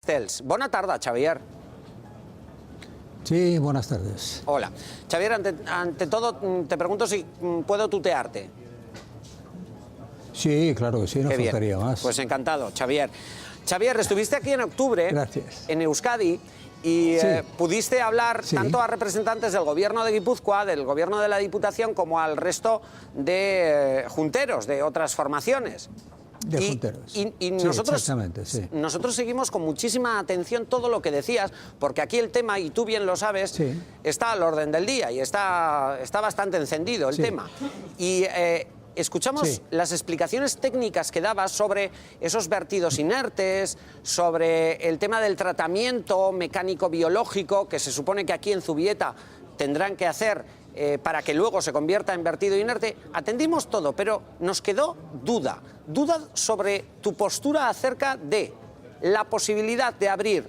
Castells. Bona tarda, Xavier. Sí, buenas tardes. Hola. Xavier, ante todo, te pregunto si puedo tutearte. Sí, claro que sí, no faltaría más. Pues encantado, Xavier. Xavier, estuviste aquí en octubre, en Euskadi, y pudiste hablar tanto a representantes del gobierno de Guipúzcoa, del gobierno de la Diputación, como al resto de junteros de otras formaciones. Junteros. Y nosotros seguimos con muchísima atención todo lo que decías, porque aquí el tema, y tú bien lo sabes, está al orden del día y está bastante encendido el tema. Y escuchamos las explicaciones técnicas que dabas sobre esos vertidos inertes, sobre el tema del tratamiento mecánico-biológico, que se supone que aquí en Zubieta tendrán que hacer para que luego se convierta en vertido inerte. Atendimos todo, pero nos quedó duda sobre tu postura acerca de la posibilidad de abrir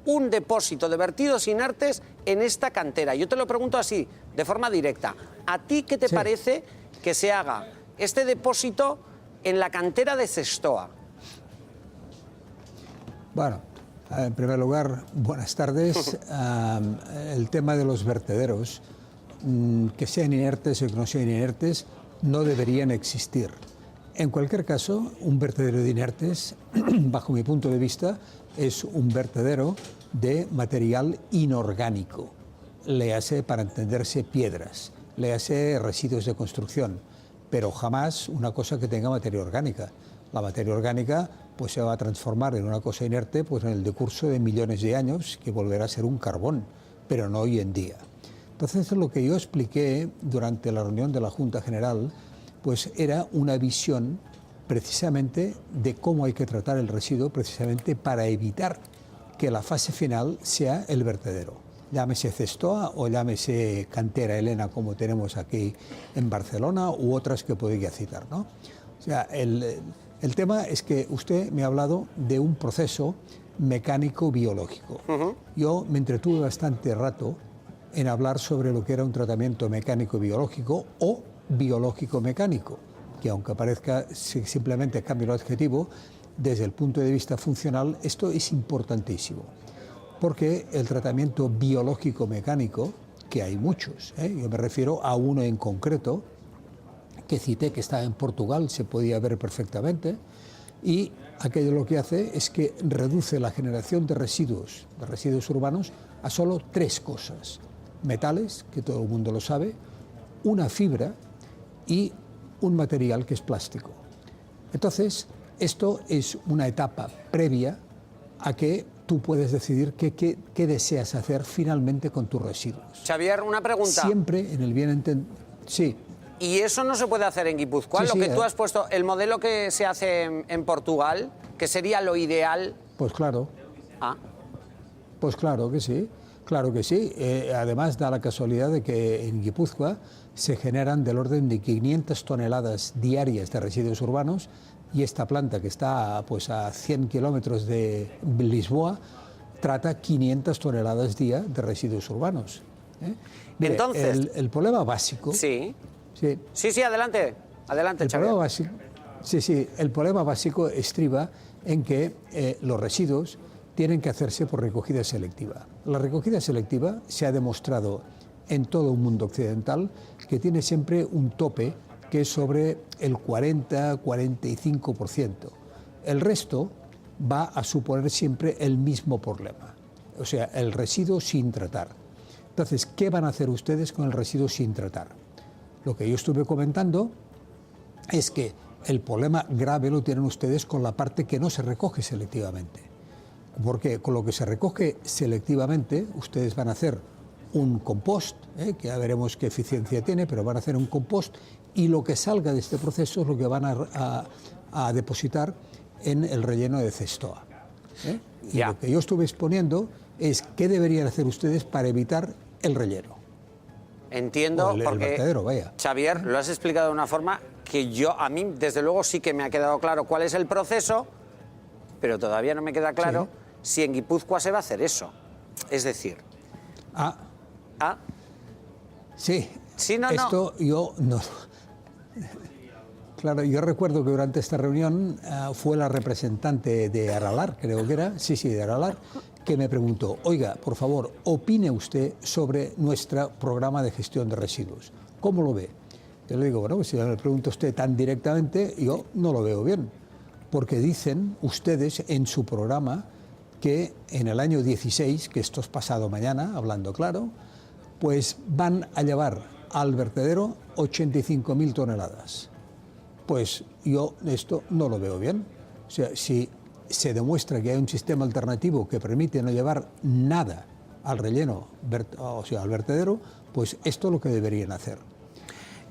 un depósito de vertidos inertes en esta cantera. Yo te lo pregunto así, de forma directa. ¿A ti qué te parece que se haga este depósito en la cantera de Zestoa? Bueno, en primer lugar, buenas tardes. El tema de los vertederos, que sean inertes o que no sean inertes, no deberían existir. En cualquier caso, un vertedero de inertes, bajo mi punto de vista, es un vertedero de material inorgánico. Le hace, para entenderse, piedras, le hace residuos de construcción, pero jamás una cosa que tenga materia orgánica. La materia orgánica pues se va a transformar en una cosa inerte pues en el decurso de millones de años, que volverá a ser un carbón, pero no hoy en día. Entonces, lo que yo expliqué durante la reunión de la Junta General pues era una visión precisamente de cómo hay que tratar el residuo, precisamente para evitar que la fase final sea el vertedero. Llámese Zestoa o llámese Cantera Elena, como tenemos aquí en Barcelona, u otras que podría citar, ¿no? O sea, el tema es que usted me ha hablado de un proceso mecánico-biológico. Yo me entretuve bastante rato en hablar sobre lo que era un tratamiento mecánico-biológico o biológico-mecánico, que aunque parezca simplemente cambio el adjetivo, desde el punto de vista funcional esto es importantísimo. Porque el tratamiento biológico-mecánico, que hay muchos, yo me refiero a uno en concreto, que cité que está en Portugal, se podía ver perfectamente, y aquello lo que hace es que reduce la generación de residuos urbanos a solo 3 cosas: metales, que todo el mundo lo sabe, una fibra y un material que es plástico. Entonces, esto es una etapa previa a que tú puedes decidir qué deseas hacer finalmente con tus residuos. Xavier, una pregunta. Siempre en el bien entendido. Sí. ¿Y eso no se puede hacer en Guipúzcoa? Lo que tú has puesto, el modelo que se hace en Portugal, que sería lo ideal. Pues claro. Pues claro que sí. Claro que sí. Además, da la casualidad de que en Guipúzcoa se generan del orden de 500 toneladas diarias de residuos urbanos, y esta planta, que está pues a 100 kilómetros de Lisboa, trata 500 toneladas día de residuos urbanos. Mire, entonces, el problema básico... Sí, adelante, Xavier. El problema básico estriba en que los residuos tienen que hacerse por recogida selectiva. La recogida selectiva se ha demostrado en todo el mundo occidental que tiene siempre un tope que es sobre el 40-45%. El resto va a suponer siempre el mismo problema, o sea, el residuo sin tratar. Entonces, ¿qué van a hacer ustedes con el residuo sin tratar? Lo que yo estuve comentando es que el problema grave lo tienen ustedes con la parte que no se recoge selectivamente. Porque con lo que se recoge selectivamente, ustedes van a hacer un compost, que ya veremos qué eficiencia tiene, pero van a hacer un compost, y lo que salga de este proceso es lo que van a depositar en el relleno de Zestoa. Y lo que yo estuve exponiendo es qué deberían hacer ustedes para evitar el relleno. Entiendo, porque, vertedero, vaya. Xavier, lo has explicado de una forma que a mí, desde luego, sí que me ha quedado claro cuál es el proceso, pero todavía no me queda claro si en Guipúzcoa se va a hacer eso. Es decir... Sí, sí, no, esto yo no... Claro, yo recuerdo que durante esta reunión fue la representante de Aralar, creo que era, sí, de Aralar, que me preguntó, oiga, por favor, opine usted sobre nuestro programa de gestión de residuos. ¿Cómo lo ve? Yo le digo, bueno, pues si me pregunta usted tan directamente, yo no lo veo bien, porque dicen ustedes en su programa que en el año 16, que esto es pasado mañana, hablando claro, pues van a llevar al vertedero 85.000 toneladas. Pues yo esto no lo veo bien. O sea, si se demuestra que hay un sistema alternativo que permite no llevar nada al relleno, o sea, al vertedero, pues esto es lo que deberían hacer.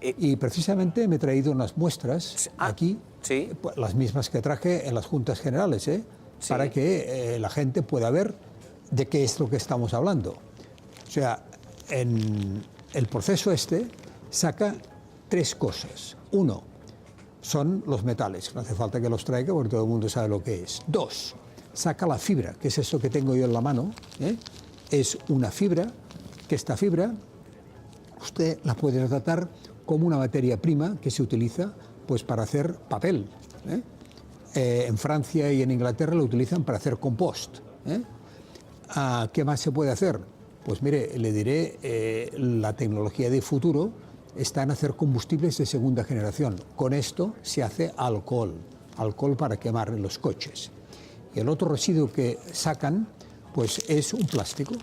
Y precisamente me he traído unas muestras aquí, ¿sí? Las mismas que traje en las juntas generales, sí. Para que la gente pueda ver de qué es lo que estamos hablando. O sea, en el proceso este saca tres cosas. Uno, son los metales, no hace falta que los traiga porque todo el mundo sabe lo que es. Dos, saca la fibra, que es esto que tengo yo en la mano, es una fibra, que esta fibra usted la puede tratar como una materia prima que se utiliza pues para hacer papel. En Francia y en Inglaterra lo utilizan para hacer compost. ¿Qué más se puede hacer? Pues mire, le diré, la tecnología de futuro está en hacer combustibles de segunda generación. Con esto se hace alcohol para quemar en los coches. Y el otro residuo que sacan pues es un plástico.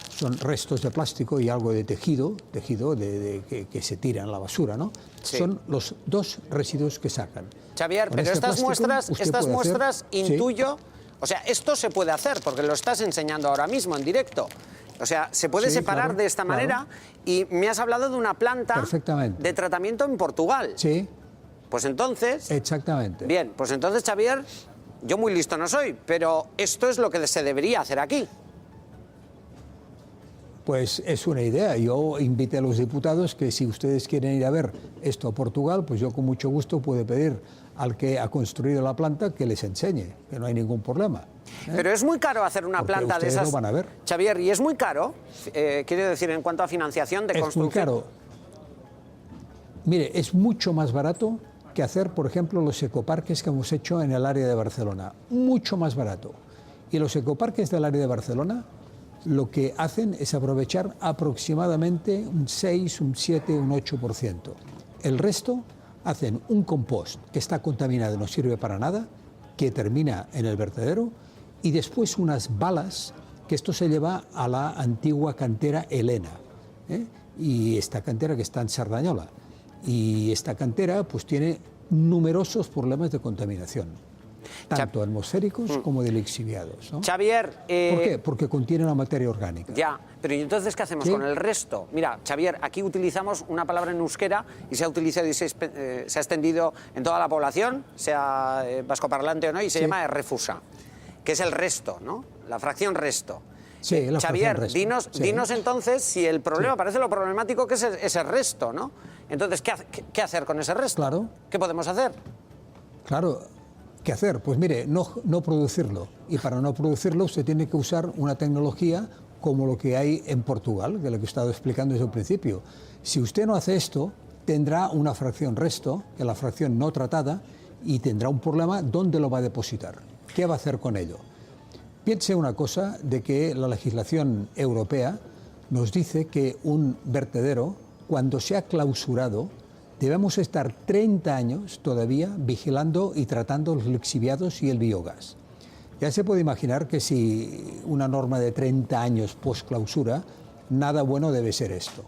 Son restos de plástico y algo de tejido que se tira en la basura, ¿no? Sí. Son los dos residuos que sacan. Xavier, pero estas muestras intuyo, o sea, esto se puede hacer porque lo estás enseñando ahora mismo en directo. O sea, se puede separar de esta manera y me has hablado de una planta de tratamiento en Portugal. Sí. Pues entonces... Exactamente. Bien, pues entonces, Xavier, yo muy listo no soy, pero esto es lo que se debería hacer aquí. Pues es una idea. Yo invité a los diputados que si ustedes quieren ir a ver esto a Portugal, pues yo con mucho gusto puedo pedir al que ha construido la planta que les enseñe, que no hay ningún problema. Pero es muy caro hacer una planta de esas. Lo van a ver. Xavier, ¿y es muy caro? Quiero decir, en cuanto a financiación de construcción. Es muy caro. Mire, es mucho más barato que hacer, por ejemplo, los ecoparques que hemos hecho en el área de Barcelona. Mucho más barato. Y los ecoparques del área de Barcelona lo que hacen es aprovechar aproximadamente un 6, un 7, un 8%. El resto hacen un compost que está contaminado, no sirve para nada, que termina en el vertedero, y después unas balas, que esto se lleva a la antigua cantera Elena, y esta cantera que está en Cerdanyola. Y esta cantera pues tiene numerosos problemas de contaminación, tanto atmosféricos como de lixiviados, ¿no? Xavier... ¿Por qué? Porque contiene una materia orgánica. Ya, pero ¿y entonces qué hacemos con el resto? Mira, Xavier, aquí utilizamos una palabra en euskera y se ha utilizado y se ha extendido en toda la población, sea vascoparlante o no, y se llama refusa, que es el resto, ¿no? La fracción resto. Sí, la Xavier, fracción resto. dinos entonces si el problema parece lo problemático que es ese resto, ¿no? Entonces, ¿qué hacer con ese resto? Claro. ¿Qué podemos hacer? Claro. ¿Qué hacer? Pues mire, no producirlo. Y para no producirlo usted tiene que usar una tecnología como lo que hay en Portugal, que es lo que he estado explicando desde el principio. Si usted no hace esto, tendrá una fracción resto, que es la fracción no tratada, y tendrá un problema. ¿Dónde lo va a depositar? ¿Qué va a hacer con ello? Piense una cosa, de que la legislación europea nos dice que un vertedero, cuando se ha clausurado, debemos estar 30 años todavía vigilando y tratando los lixiviados y el biogás. Ya se puede imaginar que si una norma de 30 años post-clausura, nada bueno debe ser esto.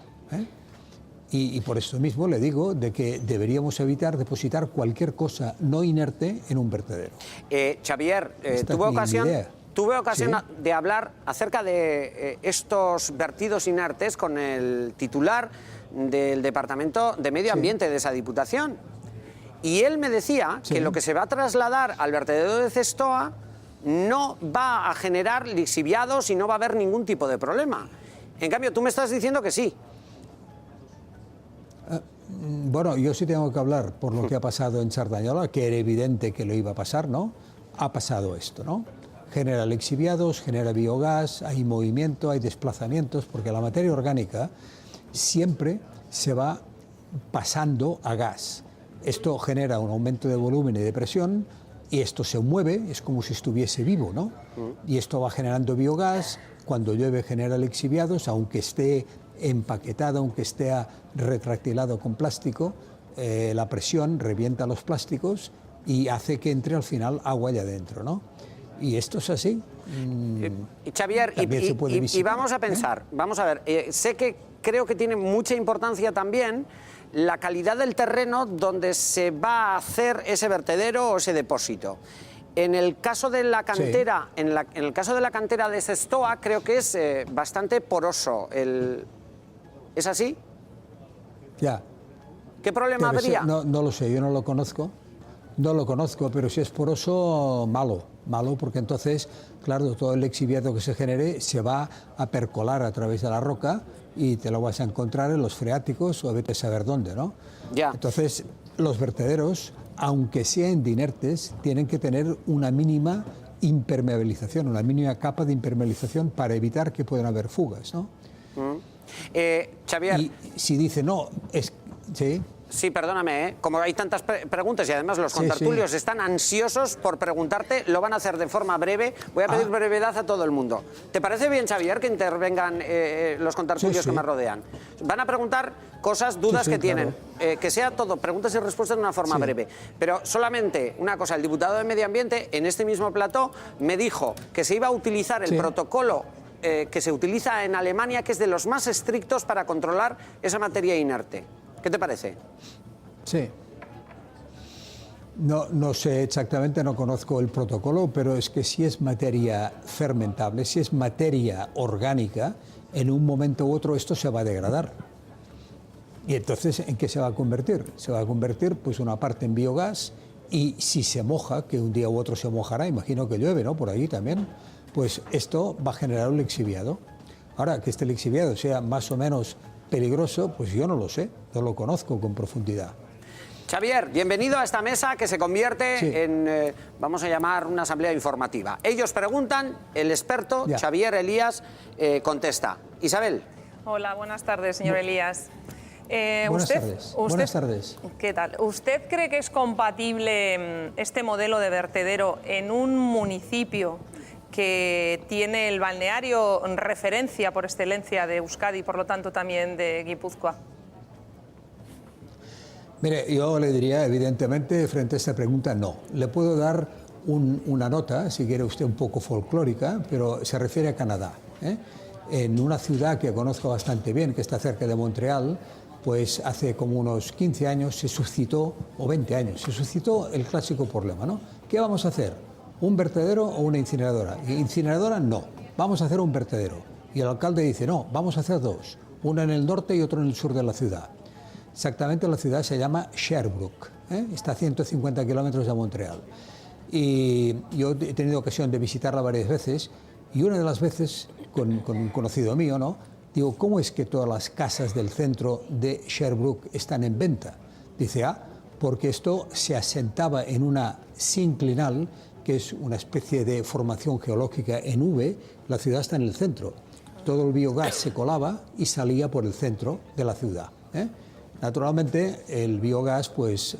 Y por eso mismo le digo de que deberíamos evitar depositar cualquier cosa no inerte en un vertedero. Xavier, tuve ocasión de hablar acerca de estos vertidos inertes con el titular del Departamento de Medio Ambiente de esa Diputación. Y él me decía que lo que se va a trasladar al vertedero de Zestoa no va a generar lixiviados y no va a haber ningún tipo de problema. En cambio, tú me estás diciendo que sí. Bueno, yo sí tengo que hablar por lo que ha pasado en Cerdanyola, que era evidente que lo iba a pasar, ¿no? Ha pasado esto, ¿no? Genera lixiviados, genera biogás, hay movimiento, hay desplazamientos, porque la materia orgánica siempre se va pasando a gas. Esto genera un aumento de volumen y de presión, y esto se mueve, es como si estuviese vivo, ¿no? Y esto va generando biogás, cuando llueve genera lixiviados, aunque esté empaquetado, aunque esté retractilado con plástico, la presión revienta los plásticos y hace que entre al final agua allá adentro, ¿no? Y esto es así. Xavier, y vamos a pensar, vamos a ver, sé que creo que tiene mucha importancia también la calidad del terreno donde se va a hacer ese vertedero o ese depósito. En el caso de la cantera, sí. en el caso de la cantera de Zestoa, creo que es bastante poroso. ¿Es así? Ya. ¿Qué problema habría? No lo sé, yo no lo conozco. No lo conozco, pero si es poroso, malo, porque entonces, claro, todo el lixiviado que se genere se va a percolar a través de la roca y te lo vas a encontrar en los freáticos o vete a saber dónde, ¿no? Ya. Entonces, los vertederos, aunque sean de inertes, tienen que tener una mínima impermeabilización, una mínima capa de impermeabilización para evitar que puedan haber fugas, ¿no? Xavier. Y si dice no, ¿sí? Sí, perdóname, como hay tantas preguntas y además los contertulios están ansiosos por preguntarte, lo van a hacer de forma breve. Voy a pedir brevedad a todo el mundo. ¿Te parece bien, Xavier, que intervengan los contertulios que me rodean? Van a preguntar cosas, dudas que tienen. Claro. Que sea todo, preguntas y respuestas de una forma breve. Pero solamente una cosa, el diputado de Medio Ambiente en este mismo plató me dijo que se iba a utilizar el protocolo que se utiliza en Alemania, que es de los más estrictos para controlar esa materia inerte. ¿Qué te parece? Sí. No sé exactamente, no conozco el protocolo, pero es que si es materia fermentable, si es materia orgánica, en un momento u otro esto se va a degradar. Y entonces, ¿en qué se va a convertir? Se va a convertir, pues, una parte en biogás, y si se moja, que un día u otro se mojará, imagino que llueve, ¿no?, por ahí también, pues esto va a generar un lixiviado. Ahora, que este lixiviado sea más o menos peligroso, pues yo no lo sé, no lo conozco con profundidad. Xavier, bienvenido a esta mesa que se convierte en, vamos a llamar, una asamblea informativa. Ellos preguntan, el experto, Xavier Elías, contesta. Isabel. Hola, buenas tardes, señor Elías. Buenas tardes. ¿Qué tal? ¿Usted cree que es compatible este modelo de vertedero en un municipio que tiene el balneario referencia por excelencia de Euskadi y por lo tanto también de Guipúzcoa? Mire, yo le diría, evidentemente, frente a esta pregunta, no. Le puedo dar una nota, si quiere usted, un poco folclórica, pero se refiere a Canadá, ¿eh? En una ciudad que conozco bastante bien, que está cerca de Montreal, pues hace como unos 15 años se suscitó, o 20 años, se suscitó el clásico problema, ¿no? ¿Qué vamos a hacer? ¿Un vertedero o una incineradora? Incineradora, no. Vamos a hacer un vertedero. Y el alcalde dice, no, vamos a hacer dos. Uno en el norte y otro en el sur de la ciudad. Exactamente, la ciudad se llama Sherbrooke, ¿eh? Está a 150 kilómetros de Montreal. Y yo he tenido ocasión de visitarla varias veces, y una de las veces, con un conocido mío, ¿no?, digo, ¿cómo es que todas las casas del centro de Sherbrooke están en venta? Dice, porque esto se asentaba en una sinclinal, que es una especie de formación geológica en V. La ciudad está en el centro. Todo el biogás se colaba y salía por el centro de la ciudad, ¿eh? Naturalmente, el biogás pues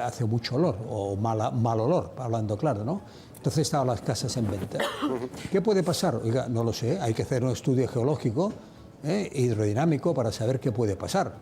hace mucho olor, o mal olor, hablando claro, ¿no? Entonces estaban las casas en venta. ¿Qué puede pasar? Oiga, no lo sé, hay que hacer un estudio geológico, hidrodinámico, para saber qué puede pasar.